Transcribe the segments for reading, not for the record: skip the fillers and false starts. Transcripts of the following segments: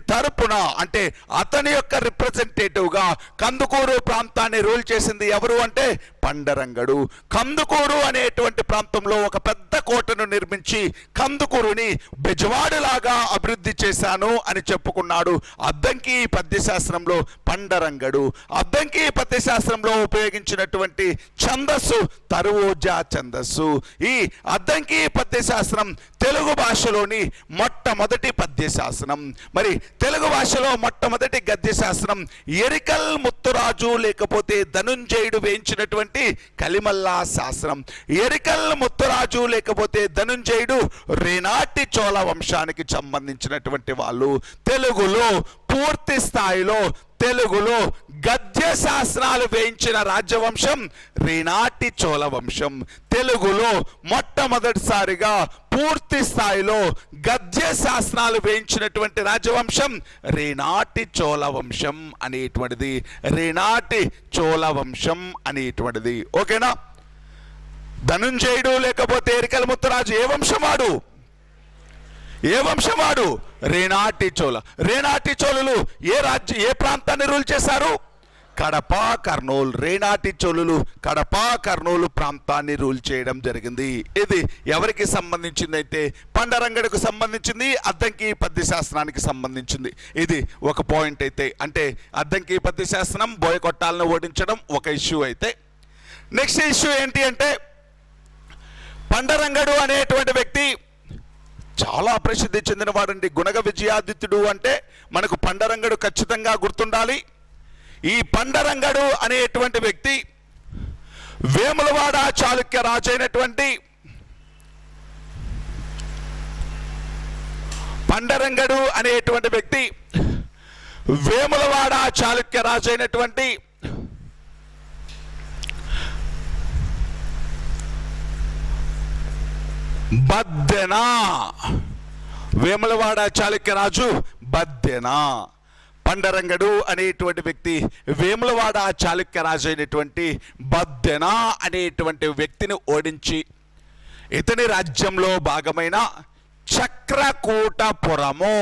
తరపున అంటే అతని యొక్క రిప్రజెంటేటివ్గా కందుకూరు ప్రాంతాన్ని రూల్ చేసింది ఎవరు అంటే పండరంగడు. కందుకూరు అనేటువంటి ప్రాంతంలో ఒక పెద్ద కోటను నిర్మించి కందుకూరుని బెజవాడలాగా అభివృద్ధి చేశాను అని చెప్పుకున్నాడు అద్దంకి పద్యశాస్త్రంలో పండరంగడు. అద్దంకి పద్యశాస్త్రంలో ఉపయోగించినటువంటి ఛందస్సు తరువోజా ఛందస్సు. ఈ అద్దంకి పద్యశాస్త్రం తెలుగు భాషలోని మొట్టమొదటి పద్యశాస్త్రం. మరి తెలుగు భాషలో మొట్టమొదటి గద్యశాస్త్రం ఎరికల్ ముత్తురాజు లేకపోతే ధనుంజయుడు వేయించినటువంటి కలిమల్లా శాస్త్రం. ఎరికల్ ముత్తురాజు లేకపోతే ధనుంజయుడు రేనాటి చోళ వంశానికి సంబంధించినటువంటి వాళ్ళు. తెలుగులో పూర్తి స్థాయిలో తెలుగులో గద్య శాస్త్రాలు వేయించిన రాజ్యవంశం రేనాటి చోళ వంశం. తెలుగులో మొట్టమొదటిసారిగా పూర్తి స్థాయిలో గద్య శాస్త్రాలు వేయించినటువంటి రాజవంశం రేనాటి చోళ వంశం అనేటువంటిది. రేనాటి చోళ వంశం అనేటువంటిది. ఓకేనా? ధనుంజయుడు లేకపోతే ఎరికల ముత్తరాజు ఏ వంశమాడు? ఏ వంశమాడు? రేనాటి చోళ. రేనాటి చోళులు ఏ ప్రాంతాన్ని రూల్ చేశారు? కడప, కర్నూలు. రేనాటి చోళులు కడప, కర్నూలు ప్రాంతాన్ని రూల్ చేయడం జరిగింది. ఇది ఎవరికి సంబంధించిందైతే పండరంగడికి సంబంధించింది, అద్దంకి పద్యశాస్త్రానికి సంబంధించింది. ఇది ఒక పాయింట్ అయితే, అంటే అద్దంకి పద్యశాస్త్రం బోయకొట్టాలను ఓడించడం ఒక ఇష్యూ అయితే, నెక్స్ట్ ఇష్యూ ఏంటి అంటే పండరంగడు అనేటువంటి వ్యక్తి చాలా ప్రసిద్ధి చెందినవాడండి. గుణగ విజయాదిత్యుడు అంటే మనకు పండరంగడు ఖచ్చితంగా గుర్తుండాలి. ఈ పండరంగడు అనేటువంటి వ్యక్తి వేములవాడ చాళుక్య రాజు అయినటువంటి పండరంగడు అనేటువంటి వ్యక్తి వేములవాడ చాళుక్య రాజు అయినటువంటి బద్దెన. వేములవాడ చాళుక్య రాజు బద్దెన. పండరంగడు అనేటువంటి వ్యక్తి వేములవాడ చాళుక్య రాజు అయినటువంటి బద్దెన అనేటువంటి వ్యక్తిని ఓడించి ఇతని రాజ్యంలో భాగమైన చక్రకూటపురము,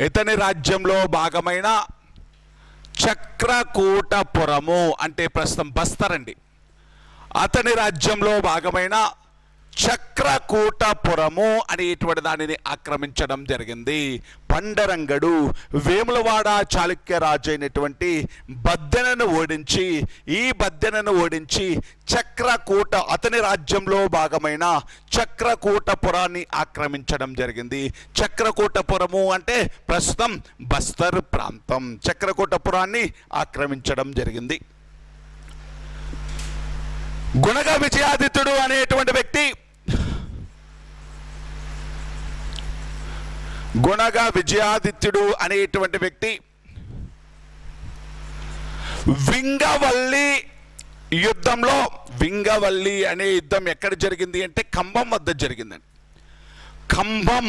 ఇతని రాజ్యంలో భాగమైన చక్రకూటపురము అంటే ప్రస్తుతం బస్తర్ అండి. అతని రాజ్యంలో భాగమైన చక్రకూటపురము అనేటువంటి దానిని ఆక్రమించడం జరిగింది. పండరంగడు వేములవాడ చాళుక్య రాజు అయినటువంటి బద్దెనను ఓడించి అతని రాజ్యంలో భాగమైన చక్రకూటపురాన్ని ఆక్రమించడం జరిగింది. చక్రకూటపురము అంటే ప్రస్తుతం బస్తర్ ప్రాంతం. చక్రకూటపురాన్ని ఆక్రమించడం జరిగింది. గుణగ విజయాదిత్యుడు అనేటువంటి వ్యక్తి వింగవల్లి యుద్ధంలో, వింగవల్లి అనే యుద్ధం ఎక్కడ జరిగింది అంటే కంభం వద్ద జరిగిందండి. కంభం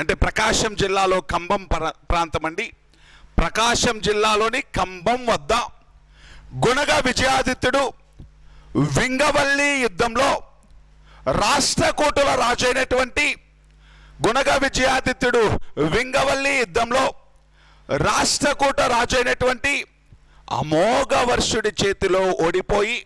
అంటే ప్రకాశం జిల్లాలో కంభం ప్రాంతం అండి. ప్రకాశం జిల్లాలోని కంభం వద్ద గుణగ విజయాదిత్యుడు వింగవల్లి యుద్ధంలో రాష్ట్రకూటుల రాజు అయినటువంటి గుణగ విజయాదిత్యుడు వింగవల్లి యుద్ధంలో రాష్ట్రకూట రాజు అయినటువంటి అమోఘవర్షుడి చేతిలో ఓడిపోయి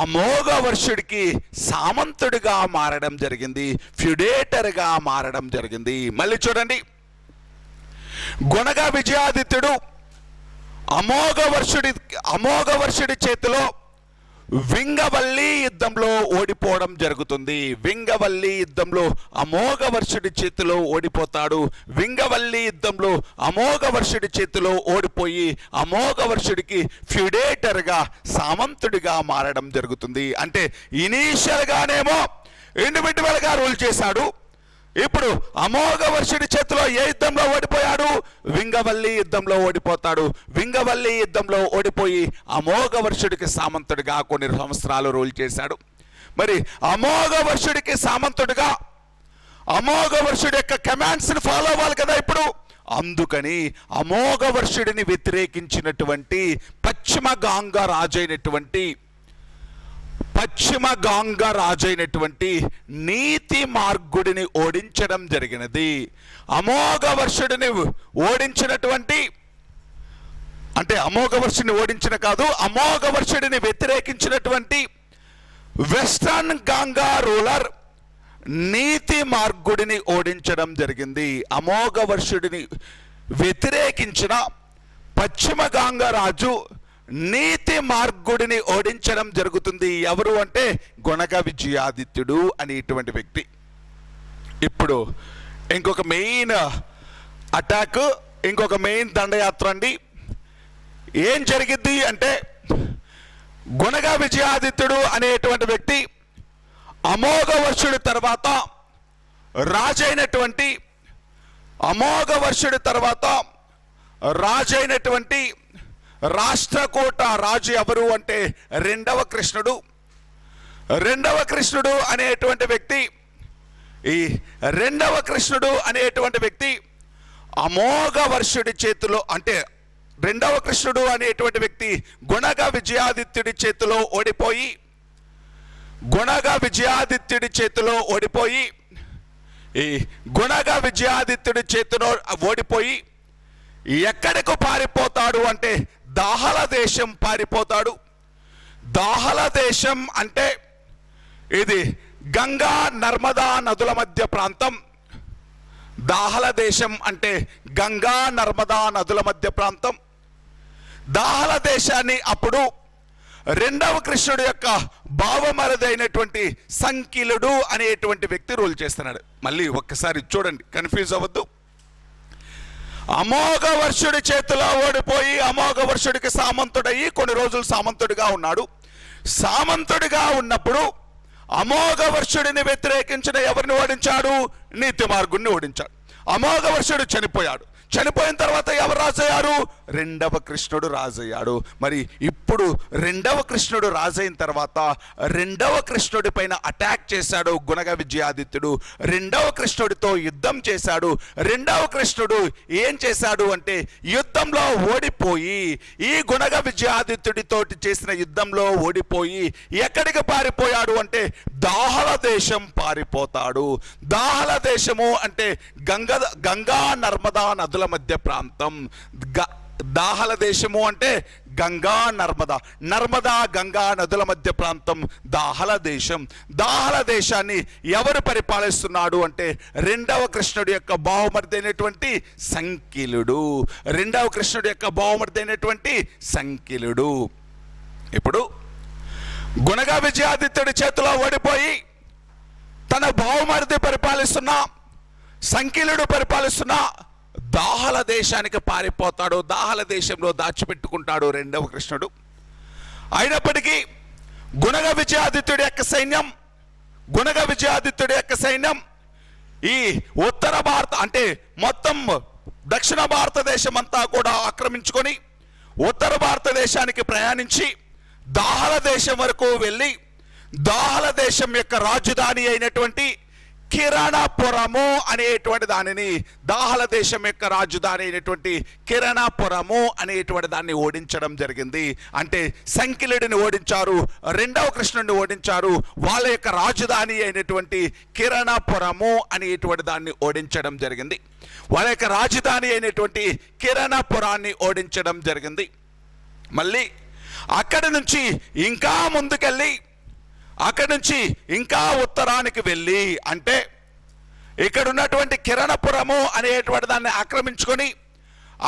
అమోఘవర్షుడికి సామంతుడిగా మారడం జరిగింది, ఫ్యూడేటర్గా మారడం జరిగింది. మళ్ళీ చూడండి, గుణగ విజయాదిత్యుడు అమోఘవర్షుడి చేతిలో వింగవల్లి యుద్ధంలో ఓడిపోవడం జరుగుతుంది. వింగవల్లి యుద్ధంలో అమోఘవర్షుడి చేతిలో ఓడిపోతాడు. వింగవల్లి యుద్ధంలో అమోఘవర్షుడి చేతిలో ఓడిపోయి అమోఘవర్షుడికి ఫ్యూడేటర్గా సామంతుడిగా మారడం జరుగుతుంది. అంటే ఇనీషియల్గానేమో ఇండివిజువల్గా రూల్ చేశాడు. ఇప్పుడు అమోఘవర్షుడి చేతిలో ఏ యుద్ధంలో ఓడిపోయాడు? వింగవల్లి యుద్ధంలో ఓడిపోతాడు. వింగవల్లి యుద్ధంలో ఓడిపోయి అమోఘవర్షుడికి సామంతుడిగా కొన్ని సంవత్సరాలు రూల్ చేశాడు. మరి అమోఘవర్షుడికి సామంతుడిగా అమోఘవర్షుడి యొక్క కమాండ్స్ని ఫాలో అవ్వాలి కదా ఇప్పుడు. అందుకని అమోఘవర్షుడిని వ్యతిరేకించినటువంటి పశ్చిమ గాంగ రాజు అయినటువంటి పశ్చిమ గాంగ రాజైనటువంటి నీతి మార్గుడిని ఓడించడం జరిగినది. అమోఘ వర్షుడిని ఓడించినటువంటి, అంటే అమోఘ వర్షుడిని ఓడించిన కాదు, అమోఘ వర్షుడిని వ్యతిరేకించినటువంటి వెస్టర్న్ గాంగా రూలర్ నీతి మార్గుడిని ఓడించడం జరిగింది. అమోఘ వర్షుడిని వ్యతిరేకించిన పశ్చిమ గాంగ రాజు నీతి మార్గుడిని ఓడించడం జరుగుతుంది. ఎవరు అంటే గుణగ విజయాదిత్యుడు అనేటువంటి వ్యక్తి. ఇప్పుడు ఇంకొక మెయిన్ అటాక్, ఇంకొక మెయిన్ దండయాత్ర అండి. ఏం జరిగింది అంటే, గుణగ విజయాదిత్యుడు అనేటువంటి వ్యక్తి అమోఘ వర్షుడి తర్వాత రాజైనటువంటి, అమోఘ వర్షుడి తర్వాత రాజైనటువంటి రాష్ట్రకూట రాజు ఎవరు అంటే రెండవ కృష్ణుడు. రెండవ కృష్ణుడు అనేటువంటి వ్యక్తి, ఈ రెండవ కృష్ణుడు అనేటువంటి వ్యక్తి అమోఘ వర్షుడి చేతిలో, అంటే రెండవ కృష్ణుడు అనేటువంటి వ్యక్తి గుణగ విజయాదిత్యుడి చేతిలో ఓడిపోయి, గుణగ విజయాదిత్యుడి చేతిలో ఓడిపోయి, ఈ గుణగ విజయాదిత్యుడి చేతిలో ఓడిపోయి ఎక్కడికి పారిపోతాడు అంటే దాహల దేశం పారిపోతాడు. దాహల దేశం అంటే ఇది గంగా నర్మదా నదుల మధ్య ప్రాంతం. దాహల దేశం అంటే గంగా నర్మదా నదుల మధ్య ప్రాంతం. దాహల దేశాన్ని అప్పుడు రెండవ కృష్ణుడు యొక్క భావమరదైనటువంటి సంకిలుడు అనేటువంటి వ్యక్తి రూల్ చేస్తున్నాడు. మళ్ళీ ఒక్కసారి చూడండి, కన్ఫ్యూజ్ అవ్వద్దు. అమోఘ వర్షుడి చేతిలో ఓడిపోయి అమోఘ వర్షుడికి సామంతుడయ్యి కొన్ని రోజులు సామంతుడిగా ఉన్నాడు. సామంతుడిగా ఉన్నప్పుడు అమోఘ వర్షుడిని వ్యతిరేకించిన ఎవరిని ఓడించాడు? నీతి మార్గుడిని ఓడించాడు. అమోఘ వర్షుడు చనిపోయాడు. చనిపోయిన తర్వాత ఎవరు రాజయ్యారు? రెండవ కృష్ణుడు రాజయ్యాడు. మరి ఇప్పుడు రెండవ కృష్ణుడు రాజైన తర్వాత రెండవ కృష్ణుడి పైన అటాక్ చేశాడు గుణగ విజయాదిత్యుడు. రెండవ కృష్ణుడితో యుద్ధం చేశాడు. రెండవ కృష్ణుడు ఏం చేశాడు అంటే యుద్ధంలో ఓడిపోయి, ఈ గుణగ విజయాదిత్యుడితో చేసిన యుద్ధంలో ఓడిపోయి ఎక్కడికి పారిపోయాడు అంటే దాహల దేశం పారిపోతాడు. దాహల దేశము అంటే గంగా నర్మదా నదుల మధ్య ప్రాంతం. దాహల దేశము అంటే గంగా నర్మదా గంగా నదుల మధ్య ప్రాంతం దాహల దేశం. దాహల దేశాన్ని ఎవరు పరిపాలిస్తున్నాడు అంటే రెండవ కృష్ణుడి యొక్క బావమరిది అయినటువంటి సంకిలుడు. రెండవ కృష్ణుడి యొక్క బావమరిది అయినటువంటి సంకిలుడు. ఇప్పుడు గుణగ విజయాదిత్యుడి చేతిలో ఓడిపోయి తన బావమరిది పరిపాలిస్తున్న, సంకిలుడు పరిపాలిస్తున్న దాహల దేశానికి పారిపోతాడు. దాహల దేశంలో దాచిపెట్టుకుంటాడు రెండవ కృష్ణుడు. అయినప్పటికీ గుణగ విజయాదిత్యుడి యొక్క సైన్యం ఈ ఉత్తర భారత అంటే మొత్తం దక్షిణ భారతదేశం అంతా కూడా ఆక్రమించుకొని ఉత్తర భారతదేశానికి ప్రయాణించి దాహల దేశం వరకు వెళ్ళి దాహల దేశం యొక్క రాజధాని అయినటువంటి కిరణపురము అనేటువంటి దానిని, దాహల దేశం యొక్క రాజధాని అయినటువంటి కిరణపురము అనేటువంటి దాన్ని ఓడించడం జరిగింది. అంటే సంకిలుడిని ఓడించారు, రెండవ కృష్ణుడిని ఓడించారు. వాళ్ళ యొక్క రాజధాని అయినటువంటి కిరణపురము అనేటువంటి దాన్ని ఓడించడం జరిగింది. వాళ్ళ యొక్క రాజధాని అయినటువంటి కిరణపురాన్ని ఓడించడం జరిగింది. మళ్ళీ అక్కడి నుంచి ఇంకా ముందుకెళ్ళి, అక్కడి నుంచి ఇంకా ఉత్తరానికి వెళ్ళి, అంటే ఇక్కడ ఉన్నటువంటి కిరణపురము అనేటువంటి దాన్ని ఆక్రమించుకొని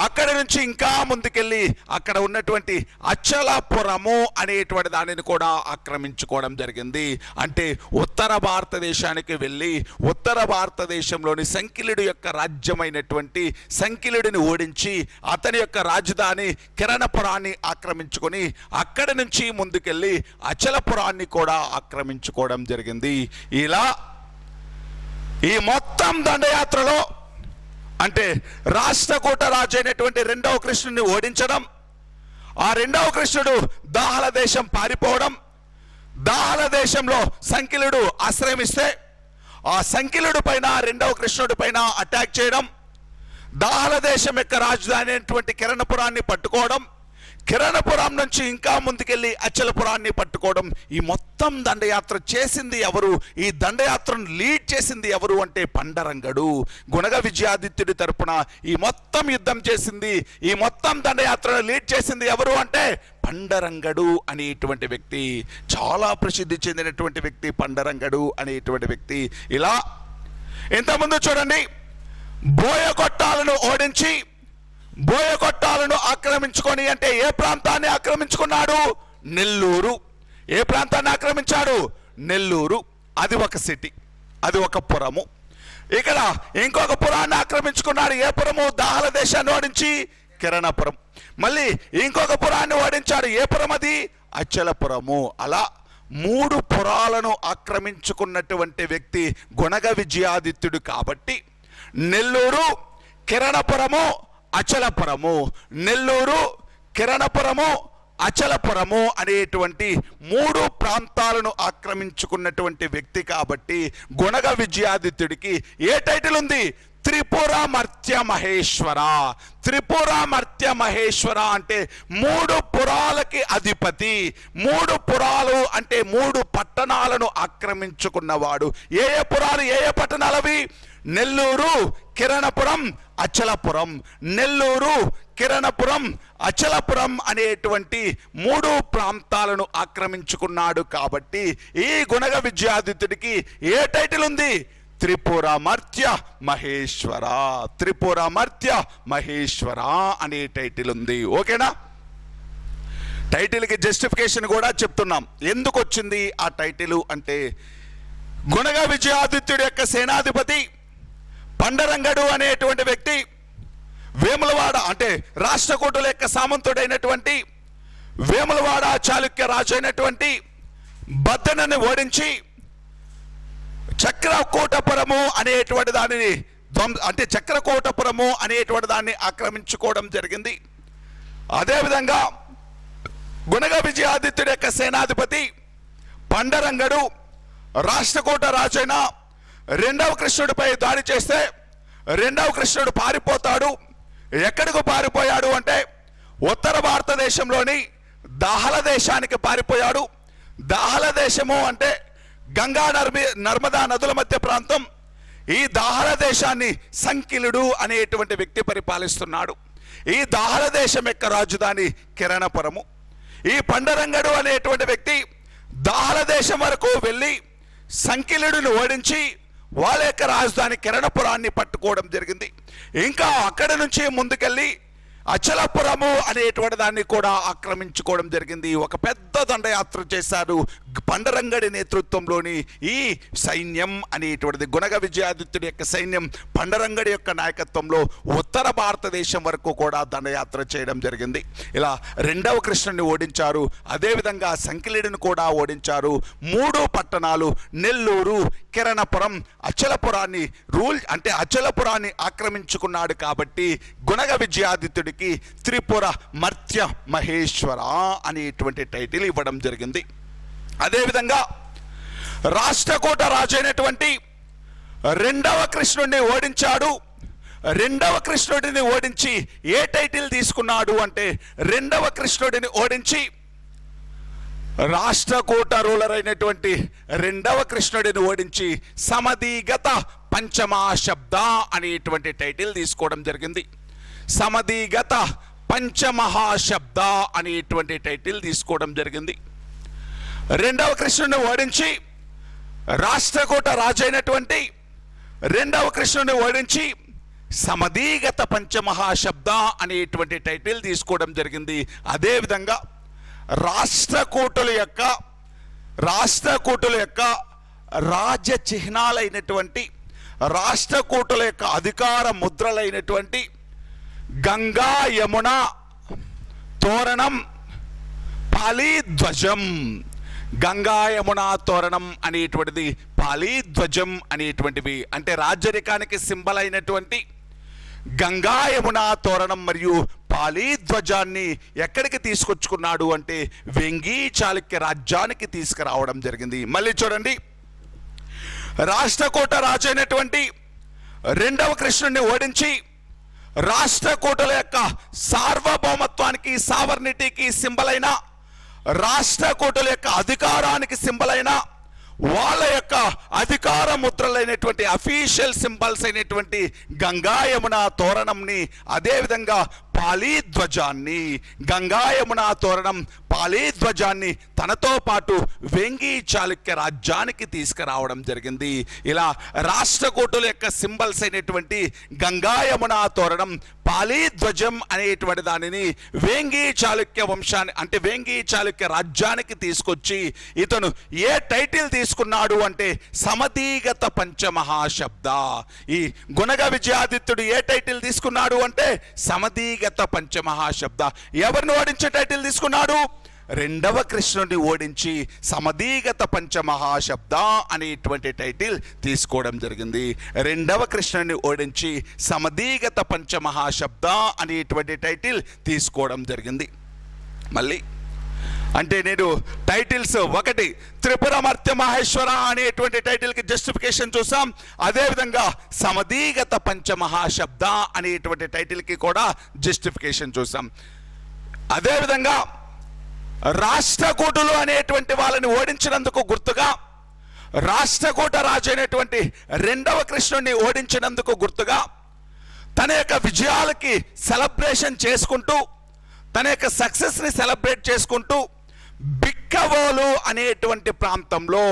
అక్కడి నుంచి ఇంకా ముందుకెళ్ళి అక్కడ ఉన్నటువంటి అచలపురము అనేటువంటి దానిని కూడా ఆక్రమించుకోవడం జరిగింది. అంటే ఉత్తర భారతదేశానికి వెళ్ళి ఉత్తర భారతదేశంలోని సంకిలుడి యొక్క రాజ్యమైనటువంటి సంకిలుడిని ఓడించి అతని యొక్క రాజధాని కిరణపురాన్ని ఆక్రమించుకొని అక్కడి నుంచి ముందుకెళ్ళి అచలపురాన్ని కూడా ఆక్రమించుకోవడం జరిగింది. ఇలా ఈ మొత్తం దండయాత్రలో అంటే రాష్ట్రకూట రాజు అయినటువంటి రెండవ కృష్ణుడిని ఓడించడం, ఆ రెండవ కృష్ణుడు దాహల దేశం పారిపోవడం, దాహల దేశంలో సంకిలుడు ఆశ్రయమిస్తే ఆ సంకిలుడు పైన రెండవ కృష్ణుడి పైన అటాక్ చేయడం, దాహల దేశం యొక్క రాజధాని అయినటువంటి కిరణపురాన్ని పట్టుకోవడం, కిరణపురం నుంచి ఇంకా ముందుకెళ్ళి అచలపురాన్ని పట్టుకోవడం. ఈ మొత్తం దండయాత్ర చేసింది ఎవరు? ఈ దండయాత్రను లీడ్ చేసింది ఎవరు అంటే పండరంగడు. గుణగ విజయాదిత్యుడి తరపున ఈ మొత్తం యుద్ధం చేసింది, ఈ మొత్తం దండయాత్రను లీడ్ చేసింది ఎవరు అంటే పండరంగడు అనేటువంటి వ్యక్తి. చాలా ప్రసిద్ధి చెందినటువంటి వ్యక్తి పండరంగడు అనేటువంటి వ్యక్తి. ఇలా ఇంతకుముందు చూడండి, బోయగొట్టాలను ఓడించి బోయగొట్టాలను ఆక్రమించుకొని, అంటే ఏ ప్రాంతాన్ని ఆక్రమించుకున్నాడు? నెల్లూరు. ఏ ప్రాంతాన్ని ఆక్రమించాడు? నెల్లూరు. అది ఒక సిటీ, అది ఒక పురము. ఇక్కడ ఇంకొక పురాన్ని ఆక్రమించుకున్నాడు. ఏ పురము? దాహల దేశాన్ని ఓడించి కిరణపురం. మళ్ళీ ఇంకొక పురాన్ని ఓడించాడు. ఏ పురం అది? అచలపురము. అలా 3 పురాలను ఆక్రమించుకున్నటువంటి వ్యక్తి గుణగ విజయాదిత్యుడు. కాబట్టి నెల్లూరు, కిరణపురము, అచలపురము, నెల్లూరు, కిరణపురము, అచలపురము అనేటువంటి 3 ప్రాంతాలను ఆక్రమించుకున్నటువంటి వ్యక్తి. కాబట్టి గుణగ విజయాదిత్యుడికి ఏ టైటిల్ ఉంది? త్రిపురమర్త్య మహేశ్వర. త్రిపురమర్త్య మహేశ్వర అంటే 3 పురాలకి అధిపతి. 3 పురాలు అంటే 3 పట్టణాలను ఆక్రమించుకున్నవాడు. ఏ ఏ పురాలు, ఏ ఏ పట్టణాలు అవి? నెల్లూరు, కిరణపురం, అచలపురం. నెల్లూరు, కిరణపురం, అచలపురం అనేటువంటి 3 ప్రాంతాలను ఆక్రమించుకున్నాడు. కాబట్టి ఈ గుణగ విజయాదిత్యుడికి ఏ టైటిల్ ఉంది? త్రిపురమర్త్య మహేశ్వర. త్రిపురమర్త్య మహేశ్వర అనే టైటిల్ ఉంది. ఓకేనా? టైటిల్కి జస్టిఫికేషన్ కూడా చెప్తున్నాం. ఎందుకు వచ్చింది ఆ టైటిల్ అంటే, గుణగ విజయాదిత్యుడి యొక్క సేనాధిపతి పండరంగడు అనేటువంటి వ్యక్తి వేములవాడ అంటే రాష్ట్రకూటుల యొక్క సామంతుడైనటువంటి వేములవాడ చాళుక్య రాజు అయినటువంటి బద్దనని ఓడించి చక్రకూటపురము అనేటువంటి దానిని అంటే చక్రకూటపురము అనేటువంటి దాన్ని ఆక్రమించుకోవడం జరిగింది. అదేవిధంగా గుణగ విజయాదిత్యుడి యొక్క సేనాధిపతి పండరంగడు రాష్ట్రకూట రాజైన 2వ కృష్ణుడిపై దాడి చేస్తే 2వ కృష్ణుడు పారిపోతాడు. ఎక్కడికి పారిపోయాడు అంటే ఉత్తర భారతదేశంలోని దాహల దేశానికి పారిపోయాడు. దాహల దేశము అంటే గంగా నర్మదా నదుల మధ్య ప్రాంతం. ఈ దాహల దేశాన్ని సంకిలుడు అనేటువంటి వ్యక్తి పరిపాలిస్తున్నాడు. ఈ దాహల దేశం యొక్క రాజధాని కిరణపురము. ఈ పండరంగడు అనేటువంటి వ్యక్తి దాహల దేశం వరకు వెళ్ళి సంకిలుడిని ఓడించి వాళ్ళ యొక్క రాజధాని కిరణపురాన్ని పట్టుకోవడం జరిగింది. ఇంకా అక్కడ నుంచి ముందుకెళ్ళి అచలపురము అనేటువంటి దాన్ని కూడా ఆక్రమించుకోవడం జరిగింది. ఒక పెద్ద దండయాత్ర చేశారు పండరంగడి నేతృత్వంలోని ఈ సైన్యం అనేటువంటిది. గుణగ విజయాదిత్యుడి యొక్క సైన్యం పండరంగడి యొక్క నాయకత్వంలో ఉత్తర భారతదేశం వరకు కూడా దండయాత్ర చేయడం జరిగింది. ఇలా 2వ కృష్ణుని ఓడించారు. అదేవిధంగా సంకిలుడిని కూడా ఓడించారు. 3 పట్టణాలు నెల్లూరు, కిరణపురం, అచలపురాన్ని అంటే అచలపురాన్ని ఆక్రమించుకున్నాడు. కాబట్టి గుణగ విజయాదిత్యుడికి త్రిపుర మర్త్య మహేశ్వర అనేటువంటి టైటిల్ ఇవ్వడం జరిగింది. అదేవిధంగా రాష్ట్రకూట రాజు అయినటువంటి 2వ కృష్ణుడిని ఓడించాడు. 2వ కృష్ణుడిని ఓడించి ఏ టైటిల్ తీసుకున్నాడు అంటే 2వ కృష్ణుడిని ఓడించి రాష్ట్రకూట రూలర్ అయినటువంటి 2వ కృష్ణుడిని ఓడించి సమధిగత పంచమహాశబ్ద అనేటువంటి టైటిల్ తీసుకోవడం జరిగింది. సమధిగత పంచమహాశబ్ద అనేటువంటి టైటిల్ తీసుకోవడం జరిగింది. 2వ కృష్ణుడిని ఓడించి రాష్ట్రకూట రాజు అయినటువంటి 2వ కృష్ణుడిని ఓడించి సమధిగత పంచమహాశబ్ద అనేటువంటి టైటిల్ తీసుకోవడం జరిగింది. అదేవిధంగా రాష్ట్రకూటుల యొక్క రాజ చిహ్నాలైనటువంటి రాష్ట్రకూటుల యొక్క అధికార ముద్రలైనటువంటి గంగా యమున తోరణం, పాలీధ్వజం. గంగా యమున తోరణం అనేటువంటిది, పాలీధ్వజం అనేటువంటివి అంటే రాజరికానికి సింబల్ అయినటువంటి గంగా యమున తోరణం మరియు పాలీధ్వజాన్ని ఎక్కడికి తీసుకొచ్చుకున్నాడు అంటే వెంగి చాళుక్య రాజ్యానికి తీసుకురావడం జరిగింది. మళ్ళీ చూడండి, రాష్ట్రకూట రాజు అయినటువంటి 2వ కృష్ణుడిని ఓడించి రాష్ట్రకూటుల యొక్క సార్వభౌమత్వానికి, సావర్నిటీకి సింబల్ అయిన, రాష్ట్రకూటుల యొక్క అధికారానికి సింబల్ అయిన, వాళ్ళ యొక్క అధికార ముద్రలైనటువంటి అఫీషియల్ సింబల్స్ అయినటువంటి గంగా యమున తోరణంని, అదేవిధంగా పాళీధ్వజాన్ని, గంగా యమున తోరణం పాళీధ్వజాన్ని తనతో పాటు వేంగి చాళుక్య రాజ్యానికి తీసుకురావడం జరిగింది. ఇలా రాష్ట్రకూటుల యొక్క సింబల్స్ అయినటువంటి గంగా యమున తోరణం, పాళీధ్వజం అనేటువంటి దానిని వేంగి చాళుక్య వంశాన్ని అంటే వేంగి చాళుక్య రాజ్యానికి తీసుకొచ్చి ఇతను ఏ టైటిల్ తీసుకున్నాడు అంటే సమధీగత పంచమహాశబ్ద. ఈ గుణగ విజయాదిత్యుడు ఏ టైటిల్ తీసుకున్నాడు అంటే సమధీగత పంచమహాశబ్ద. ఎవరిని ఓడించే టైటిల్ తీసుకున్నాడు? రెండవ కృష్ణుడిని ఓడించి సమధీగత పంచమహాశబ్ద అనేటువంటి టైటిల్ తీసుకోవడం జరిగింది. రెండవ కృష్ణుడిని ఓడించి సమధీగత పంచమహాశబ్ద అనేటువంటి టైటిల్ తీసుకోవడం జరిగింది. మళ్ళీ అంటే నేను టైటిల్స్ ఒకటి త్రిపురమర్త్య మహేశ్వర అనేటువంటి టైటిల్కి జస్టిఫికేషన్ చూసాం. అదేవిధంగా సమధీగత పంచమహాశబ్ద అనేటువంటి టైటిల్కి కూడా జస్టిఫికేషన్ చూసాం. అదేవిధంగా రాష్ట్రకూటులు అనేటువంటి వాళ్ళని ఓడించినందుకు గుర్తుగా, రాష్ట్రకూట రాజు అయినటువంటి రెండవ కృష్ణుడిని ఓడించినందుకు గుర్తుగా తన యొక్క విజయాలకి సెలబ్రేషన్ చేసుకుంటూ, తన యొక్క సక్సెస్ని సెలబ్రేట్ చేసుకుంటూ బిక్కవోలు అనేటువంటి ప్రాంతంలో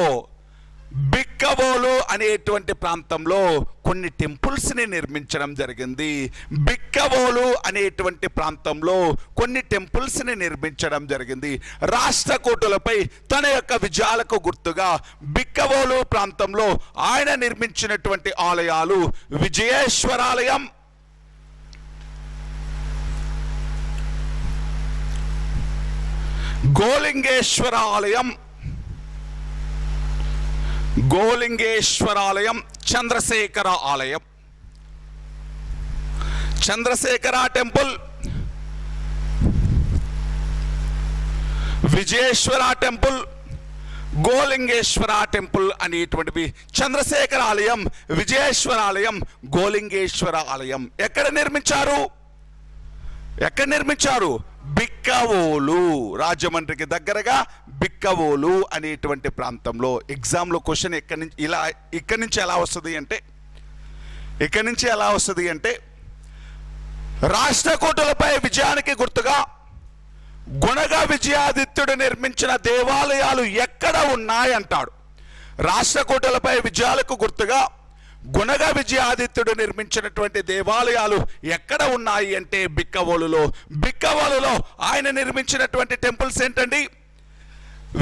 కొన్ని టెంపుల్స్ని నిర్మించడం జరిగింది. బిక్కవోలు అనేటువంటి ప్రాంతంలో కొన్ని టెంపుల్స్ని నిర్మించడం జరిగింది. రాష్ట్రకూటులపై తన యొక్క విజయాలకు గుర్తుగా బిక్కవోలు ప్రాంతంలో ఆయన నిర్మించినటువంటి ఆలయాలు విజయేశ్వరాలయం, గోలింగేశ్వరాలయం, చంద్రశేఖర ఆలయం, Chandrashekhara temple, Vijayeshwara temple, Golingeshwara temple అనేటువంటివి. చంద్రశేఖర ఆలయం, విజయేశ్వర ఆలయం, గోలింగేశ్వర ఆలయం ఎక్కడ నిర్మించారు? బిక్కవోలు, రాజమండ్రికి దగ్గరగా బిక్కవోలు అనేటువంటి ప్రాంతంలో. ఎగ్జామ్లో క్వశ్చన్ ఇక్కడి నుంచి ఎలా వస్తుంది అంటే రాష్ట్రకూటులపై విజయానికి గుర్తుగా గుణగ విజయాదిత్యుడు నిర్మించిన దేవాలయాలు ఎక్కడ ఉన్నాయంటాడు. రాష్ట్రకూటులపై విజయాలకు గుర్తుగా గుణగ విజయాదిత్యుడు నిర్మించినటువంటి దేవాలయాలు ఎక్కడ ఉన్నాయి అంటే బిక్కవోలులో. బిక్కవోలులో ఆయన నిర్మించినటువంటి టెంపుల్స్ ఏంటండి?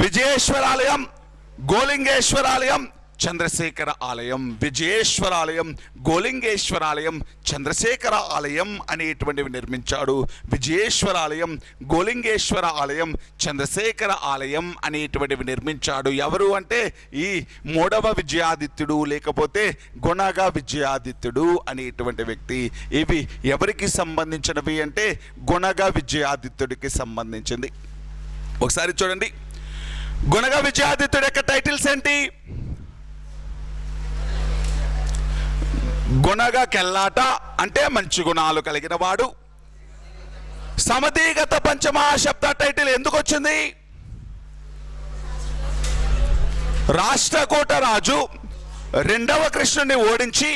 విజయేశ్వరాలయం, గోలింగేశ్వరాలయం, చంద్రశేఖర ఆలయం. విజయేశ్వరాలయం, గోలింగేశ్వరాలయం, చంద్రశేఖర ఆలయం అనేటువంటివి నిర్మించాడు. విజయేశ్వరాలయం, గోలింగేశ్వర ఆలయం, చంద్రశేఖర ఆలయం అనేటువంటివి నిర్మించాడు. ఎవరు అంటే ఈ మూడవ విజయాదిత్యుడు లేకపోతే గుణగ విజయాదిత్యుడు అనేటువంటి వ్యక్తి. ఇవి ఎవరికి సంబంధించినవి అంటే గుణగ విజయాదిత్యుడికి సంబంధించింది. ఒకసారి చూడండి, గుణగ విజయాదిత్యుడి యొక్క టైటిల్స్ ఏంటి? గుణగ కెల్లాట అంటే మంచి గుణాలు కలిగిన వాడు. సమధీగత పంచమహాశబ్ద టైటిల్ ఎందుకు వచ్చింది? రాష్ట్రకూట రాజు రెండవ కృష్ణుని ఓడించి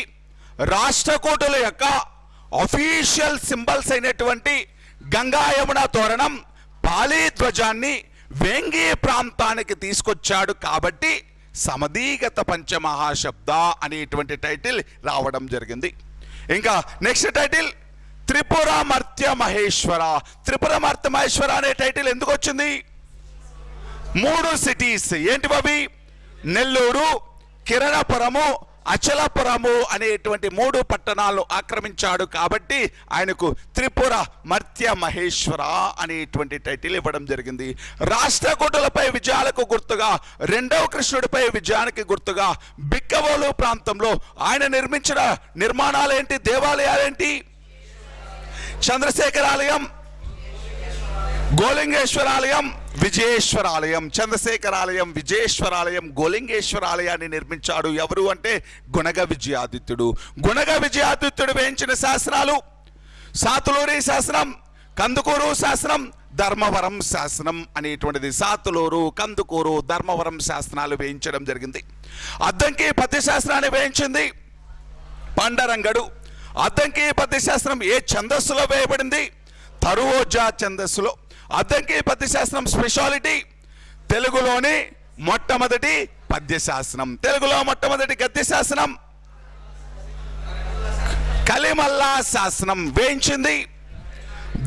రాష్ట్రకూటుల యొక్క అఫీషియల్ సింబల్స్ అయినటువంటి గంగా యమున తోరణం, పాళీధ్వజాన్ని వేంగి ప్రాంతానికి తీసుకొచ్చాడు కాబట్టి సమధీగత పంచమహాశబ్ద అనేటువంటి టైటిల్ రావడం జరిగింది. ఇంకా నెక్స్ట్ టైటిల్ త్రిపురమర్త్య మహేశ్వర. త్రిపురమర్త్య మహేశ్వర అనే టైటిల్ ఎందుకు వచ్చింది? 3 సిటీస్ ఏంటివి? నెల్లూరు, కిరణపురము, అచలపురము అనేటువంటి 3 పట్టణాలను ఆక్రమించాడు కాబట్టి ఆయనకు త్రిపుర మర్త్య మహేశ్వర అనేటువంటి టైటిల్ ఇవ్వడం జరిగింది. రాష్ట్రకూటులపై విజయాలకు గుర్తుగా, రెండవ కృష్ణుడిపై విజయానికి గుర్తుగా బిక్కవోలు ప్రాంతంలో ఆయన నిర్మించిన నిర్మాణాలేంటి? దేవాలయాలేంటి? చంద్రశేఖరాలయం, గోలింగేశ్వరాలయం, విజయేశ్వరాలయం. చంద్రశేఖరాలయం, విజయేశ్వరాలయం, గోలింగేశ్వరాలయాన్ని నిర్మించాడు. ఎవరు అంటే గుణగ విజయాదిత్యుడు. గుణగ విజయాదిత్యుడు వేయించిన శాసనాలు సాతులూరి శాసనం, కందుకూరు శాసనం, ధర్మవరం శాసనం అనేటువంటిది. సాతులూరు, కందుకూరు, ధర్మవరం శాసనాలు వేయించడం జరిగింది. అద్దంకి పద్య శాస్త్రాన్ని వేయించింది పండరంగడు. అద్దంకి పద్య శాస్త్రం ఏ ఛందస్సులో వేయబడింది? తరువోజా ఛందస్సులో. అద్దంకి పద్య శాస్త్రం స్పెషాలిటీ తెలుగులోని మొట్టమొదటి పద్య శాసనం. తెలుగులో మొట్టమొదటి గద్య శాసనం కలిమల్లా శాసనం వేయించింది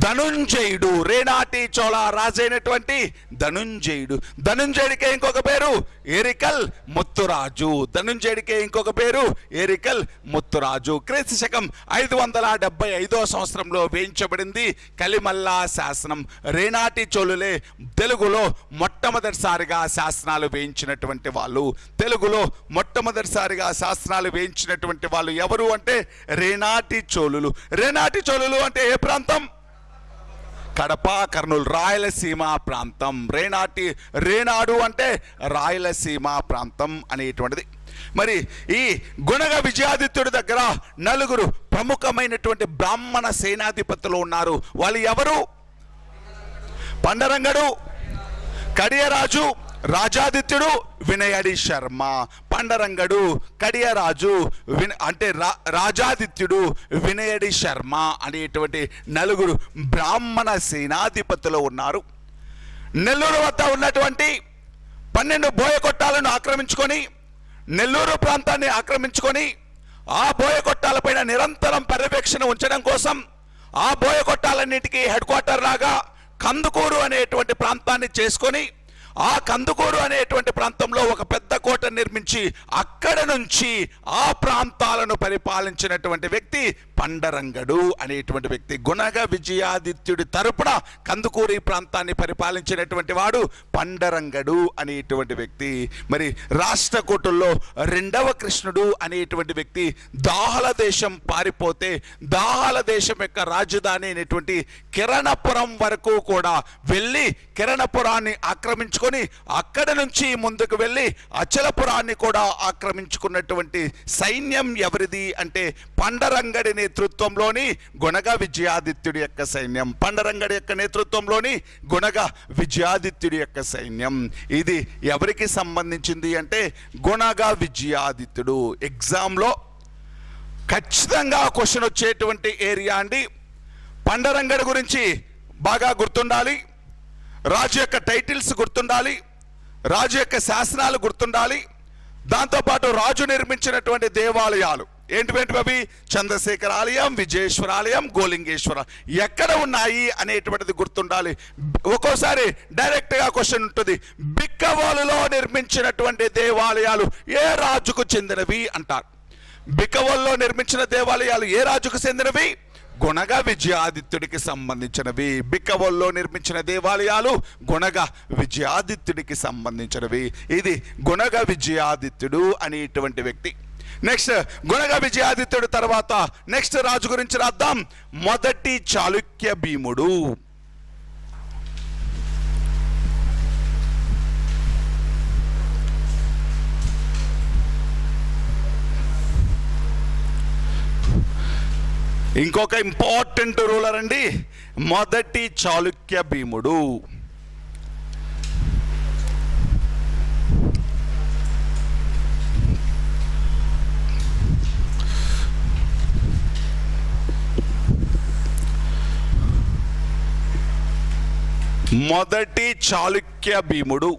ధనుంజయుడు. రేనాటి చోళ రాజైనటువంటి ధనుంజయుడు. ధనుంజయుడికే ఇంకొక పేరు ఎరికల్ ముత్తురాజు. ధనుంజయుడికే ఇంకొక పేరు ఎరికల్ ముత్తురాజు. క్రీస్తు శకం 575వ సంవత్సరంలో వేయించబడింది కలిమల్లా శాసనం. రేనాటి చోళులే తెలుగులో మొట్టమొదటిసారిగా శాసనాలు వేయించినటువంటి వాళ్ళు. తెలుగులో మొట్టమొదటిసారిగా శాసనాలు వేయించినటువంటి వాళ్ళు ఎవరు అంటే రేనాటి చోళులు. రేనాటి చోళులు అంటే ఏ ప్రాంతం? కడప, కర్నూలు, రాయలసీమ ప్రాంతం. రేనాడు అంటే రాయలసీమ ప్రాంతం అనేటువంటిది. మరి ఈ గుణగ విజయాదిత్యుడి దగ్గర 4 ప్రముఖమైనటువంటి బ్రాహ్మణ సేనాధిపతులు ఉన్నారు. వాళ్ళు ఎవరు? పండరంగడు, కడియరాజు, రాజాదిత్యుడు, వినయడి శర్మ. పండరంగడు, కడియరాజు, అంటే రాజాదిత్యుడు, వినయడి శర్మ అనేటువంటి 4 బ్రాహ్మణ సేనాధిపతులు ఉన్నారు. నెల్లూరు వద్ద ఉన్నటువంటి 12 బోయకొట్టాలను ఆక్రమించుకొని, నెల్లూరు ప్రాంతాన్ని ఆక్రమించుకొని, ఆ బోయకొట్టాలపైన నిరంతరం పర్యవేక్షణ ఉంచడం కోసం ఆ బోయకొట్టాలన్నిటికీ హెడ్ క్వార్టర్ లాగా కందుకూరు అనేటువంటి ప్రాంతాన్ని చేసుకొని, ఆ కందుకూరు అనేటువంటి ప్రాంతంలో ఒక పెద్ద కోట నిర్మించి అక్కడ నుంచి ఆ ప్రాంతాలను పరిపాలించినటువంటి వ్యక్తి పండరంగడు అనేటువంటి వ్యక్తి. గుణగ విజయాదిత్యుడి తరపున కందుకూరు ప్రాంతాన్ని పరిపాలించినటువంటి వాడు పండరంగడు అనేటువంటి వ్యక్తి. మరి రాష్ట్రకూటుల్లో 2వ కృష్ణుడు అనేటువంటి వ్యక్తి దాహల దేశం పారిపోతే దాహల దేశం యొక్క రాజధాని అయినటువంటి కిరణపురం వరకు కూడా వెళ్ళి కిరణపురాన్ని ఆక్రమించుకొని అక్కడ నుంచి ముందుకు వెళ్ళి అచలపురాన్ని కూడా ఆక్రమించుకున్నటువంటి సైన్యం ఎవరిది అంటే పండరంగడి నేతృత్వంలోని గుణగ విజయాదిత్యుడి యొక్క సైన్యం. పండరంగడి యొక్క నేతృత్వంలోని గుణగ విజయాదిత్యుడి యొక్క సైన్యం. ఇది ఎవరికి సంబంధించింది అంటే గుణగ విజయాదిత్యుడు. ఎగ్జామ్లో ఖచ్చితంగా క్వశ్చన్ వచ్చేటువంటి ఏరియా అండి. పండరంగడి గురించి బాగా గుర్తుండాలి, రాజు యొక్క టైటిల్స్ గుర్తుండాలి, రాజు యొక్క శాసనాలు గుర్తుండాలి, దాంతోపాటు రాజు నిర్మించినటువంటి దేవాలయాలు ఏంటివి? చంద్రశేఖర ఆలయం, విజయేశ్వర ఆలయం, గోలింగేశ్వర ఎక్కడ ఉన్నాయి అనేటువంటిది గుర్తుండాలి. ఒక్కోసారి డైరెక్ట్గా క్వశ్చన్ ఉంటుంది, బిక్కవోలులో నిర్మించినటువంటి దేవాలయాలు ఏ రాజుకు చెందినవి అంటారు. బిక్కవోలులో నిర్మించిన దేవాలయాలు ఏ రాజుకు చెందినవి? గుణగ విజయాదిత్యుడికి సంబంధించినవి. బిక్కవోలులో నిర్మించిన దేవాలయాలు గుణగ విజయాదిత్యుడికి సంబంధించినవి. ఇది గుణగ విజయాదిత్యుడు అనేటువంటి వ్యక్తి. నెక్స్ట్ గుణగ విజయాదిత్యుడు తర్వాత నెక్స్ట్ రాజు గురించి రాద్దాం. మొదటి చాళుక్య భీముడు. ఇంకొక ఇంపార్టెంట్ రూలర్ అండి, మొదటి చాళుక్య భీముడు. మొదటి చాళుక్య భీముడు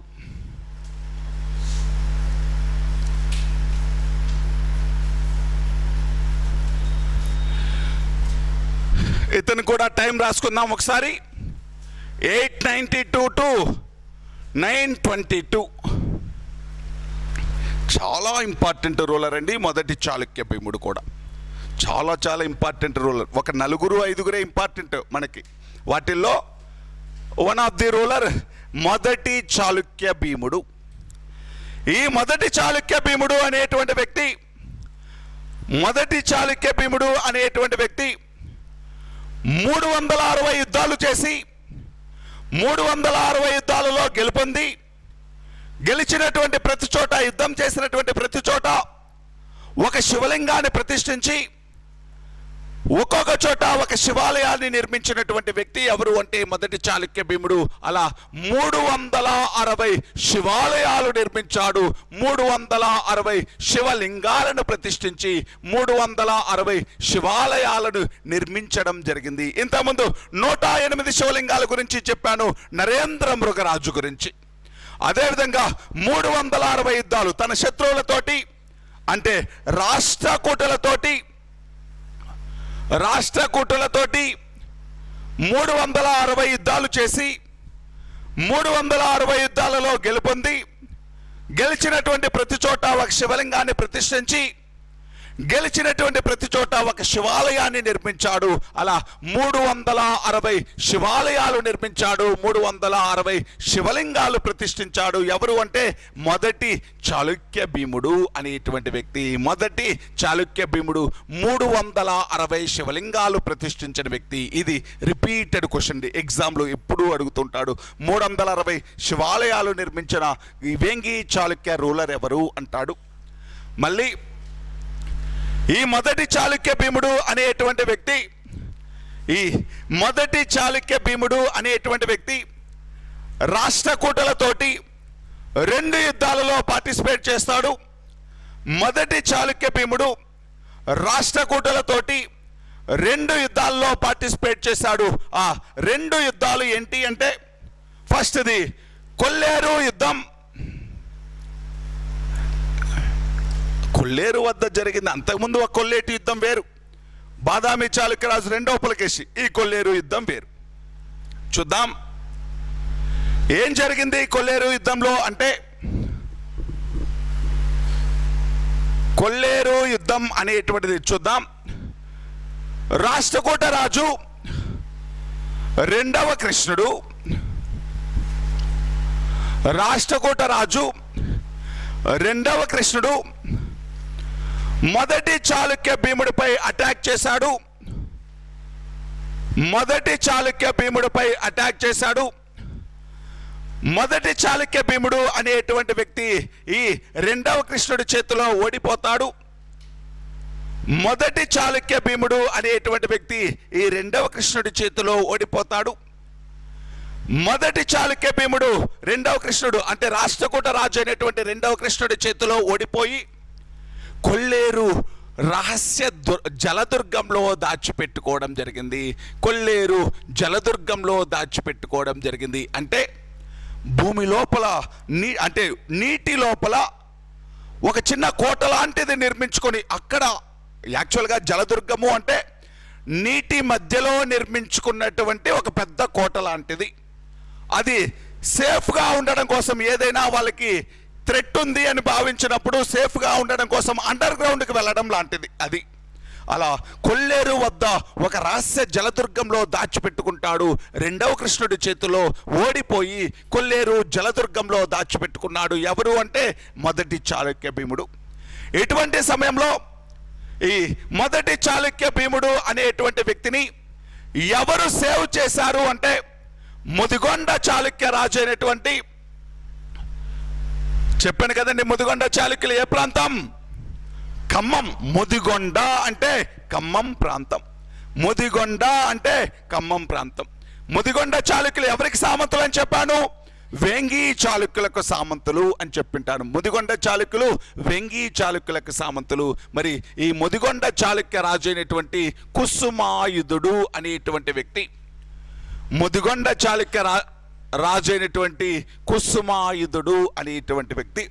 ఇతను కూడా టైం రాసుకుందాం ఒకసారి. 892 to 922. చాలా ఇంపార్టెంట్ రూలర్ అండి మొదటి చాళుక్య భీముడు కూడా. చాలా ఇంపార్టెంట్ రూలర్. ఒక 4-5 ఇంపార్టెంట్ మనకి. వాటిల్లో వన్ ఆఫ్ ది రూలర్ మొదటి చాళుక్య భీముడు. ఈ మొదటి చాళుక్య భీముడు అనేటువంటి వ్యక్తి 360 యుద్ధాలు చేసి 360 యుద్ధాలలో గెలుపొంది, గెలిచినటువంటి ప్రతి చోట, యుద్ధం చేసినటువంటి ప్రతి చోట ఒక శివలింగాన్ని ప్రతిష్ఠించి ఒక్కొక్క చోట ఒక శివాలయాన్ని నిర్మించినటువంటి వ్యక్తి ఎవరు అంటే మొదటి చాళుక్య భీముడు. అలా 360 శివాలయాలు నిర్మించాడు. 360 శివలింగాలను ప్రతిష్ఠించి 360 శివాలయాలను నిర్మించడం జరిగింది. ఇంతకుముందు 108 శివలింగాల గురించి చెప్పాను, నరేంద్ర మృగరాజు గురించి. అదేవిధంగా 360 యుద్ధాలు తన శత్రువులతోటి, అంటే రాష్ట్రకూటులతోటి 360 యుద్ధాలు చేసి 360 యుద్ధాలలో గెలుపొంది, గెలిచినటువంటి ప్రతి చోట ఒక శివలింగాన్ని ప్రతిష్ఠించి, గెలిచినటువంటి ప్రతి చోట ఒక శివాలయాన్ని నిర్మించాడు. అలా 360 శివాలయాలు నిర్మించాడు, 360 శివలింగాలు ప్రతిష్ఠించాడు. ఎవరు అంటే మొదటి చాళుక్య భీముడు అనేటువంటి వ్యక్తి. మొదటి చాళుక్య భీముడు 360 శివలింగాలు ప్రతిష్ఠించిన వ్యక్తి. ఇది రిపీటెడ్ క్వశ్చన్, ఎగ్జామ్లో ఎప్పుడూ అడుగుతుంటాడు. 360 శివాలయాలు నిర్మించిన ఈ వేంగి చాళుక్య రూలర్ ఎవరు అంటాడు. మళ్ళీ ఈ మొదటి చాళుక్య భీముడు అనేటువంటి వ్యక్తి, ఈ మొదటి చాళుక్య భీముడు అనేటువంటి వ్యక్తి రాష్ట్రకూటులతోటి 2 యుద్ధాలలో పార్టిసిపేట్ చేస్తాడు. మొదటి చాళుక్య భీముడు రాష్ట్రకూటులతోటి 2 యుద్ధాల్లో పార్టిసిపేట్ చేశాడు. ఆ 2 యుద్ధాలు ఏంటి అంటే, ఫస్ట్ది కొల్లేరు యుద్ధం. కొల్లేరు వద్ద జరిగింది. అంతకుముందు ఒక కొల్లేటి యుద్ధం వేరు, బాదామి చాళుక్యరాజు 2వ పులకేశి. ఈ కొల్లేరు యుద్ధం వేరు. చూద్దాం ఏం జరిగింది కొల్లేరు యుద్ధంలో అంటే, కొల్లేరు యుద్ధం అనేటువంటిది చూద్దాం. రాష్ట్రకూట రాజు 2వ కృష్ణుడు, రాష్ట్రకూట రాజు 2వ కృష్ణుడు మొదటి చాళుక్య భీముడిపై అటాక్ చేశాడు. మొదటి చాళుక్య భీముడిపై అటాక్ చేశాడు. మొదటి చాళుక్య భీముడు అనేటువంటి వ్యక్తి ఈ 2వ కృష్ణుడి చేతిలో ఓడిపోతాడు. మొదటి చాళుక్య భీముడు అనేటువంటి వ్యక్తి ఈ 2వ కృష్ణుడి చేతిలో ఓడిపోతాడు. మొదటి చాళుక్య భీముడు 2వ కృష్ణుడు అంటే రాష్ట్రకూట రాజు అయినటువంటి 2వ కృష్ణుడి చేతిలో ఓడిపోయి కొల్లేరు రహస్య జలదుర్గంలో దాచిపెట్టుకోవడం జరిగింది. కొల్లేరు జలదుర్గంలో దాచిపెట్టుకోవడం జరిగింది. అంటే భూమి లోపల అంటే నీటి లోపల ఒక చిన్న కోట లాంటిది నిర్మించుకొని, అక్కడ యాక్చువల్గా జలదుర్గము అంటే నీటి మధ్యలో నిర్మించుకున్నటువంటి ఒక పెద్ద కోట లాంటిది. అది సేఫ్గా ఉండడం కోసం, ఏదైనా వాళ్ళకి థ్రెట్ ఉంది అని భావించినప్పుడు సేఫ్గా ఉండడం కోసం అండర్ గ్రౌండ్కి వెళ్ళడం లాంటిది అది. అలా కొల్లేరు వద్ద ఒక రహస్య జలదుర్గంలో దాచిపెట్టుకుంటాడు. 2వ కృష్ణుడి చేతిలో ఓడిపోయి కొల్లేరు జలదుర్గంలో దాచిపెట్టుకున్నాడు. ఎవరు అంటే మొదటి చాళుక్య భీముడు. ఇటువంటి సమయంలో ఈ మొదటి చాళుక్య భీముడు అనేటువంటి వ్యక్తిని ఎవరు సేవ్ చేశారు అంటే, ముదిగొండ చాళుక్య రాజు అయినటువంటి, చెప్పాను కదండి, ముదిగొండ చాళుక్యులు ఏ ప్రాంతం? ఖమ్మం. ముదిగొండ అంటే ఖమ్మం ప్రాంతం. ముదిగొండ అంటే ఖమ్మం ప్రాంతం. ముదిగొండ చాళుక్యులు ఎవరికి సామంతులు అని చెప్పాను? వేంగి చాళుక్యులకు సామంతులు అని చెప్పింటాను. ముదిగొండ చాళుక్యులు వేంగి చాళుక్యులకు సామంతులు. మరి ఈ ముదిగొండ చాళుక్య రాజు అయినటువంటి కుసుమాయుధుడు అనేటువంటి వ్యక్తి, ముదిగొండ చాళుక్య రాజు అయినటువంటి కుసుమాయుధుడు అనేటువంటి వ్యక్తి,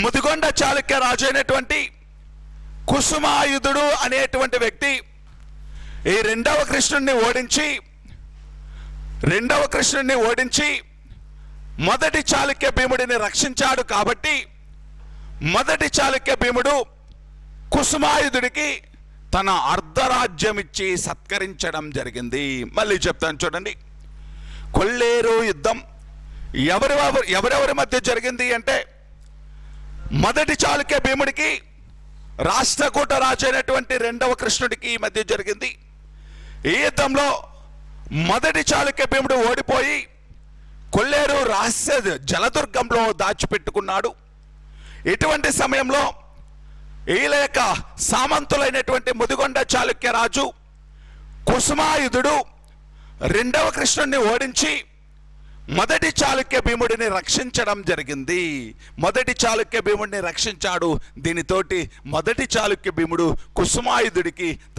ముదిగొండ చాళుక్య రాజు అయినటువంటి కుసుమాయుధుడు అనేటువంటి వ్యక్తి ఈ 2వ కృష్ణుడిని ఓడించి మొదటి చాళుక్య భీముడిని రక్షించాడు. కాబట్టి మొదటి చాళుక్య భీముడు కుసుమాయుధుడికి తన అర్ధరాజ్యం ఇచ్చి సత్కరించడం జరిగింది. మళ్ళీ చెప్తాను చూడండి. కొల్లేరు యుద్ధం ఎవరెవరి మధ్య జరిగింది అంటే, మొదటి చాళుక్య భీముడికి రాష్ట్రకూట రాజు అయినటువంటి 2వ కృష్ణుడికి మధ్య జరిగింది. ఈ యుద్ధంలో మొదటి చాళుక్య భీముడు ఓడిపోయి కొల్లేరు రహస్య జలదుర్గంలో దాచిపెట్టుకున్నాడు. ఇటువంటి సమయంలో ఈ లేక సామంతులైనటువంటి ముదిగొండ చాళుక్య రాజు కుసుమాయుధుడు రెండవ కృష్ణుడిని ఓడించి మొదటి చాళుక్య భీముడిని రక్షించడం జరిగింది. మొదటి చాళుక్య భీముడిని రక్షించాడు. దీనితోటి మొదటి చాళుక్య భీముడు కుసుమాయుధుడికి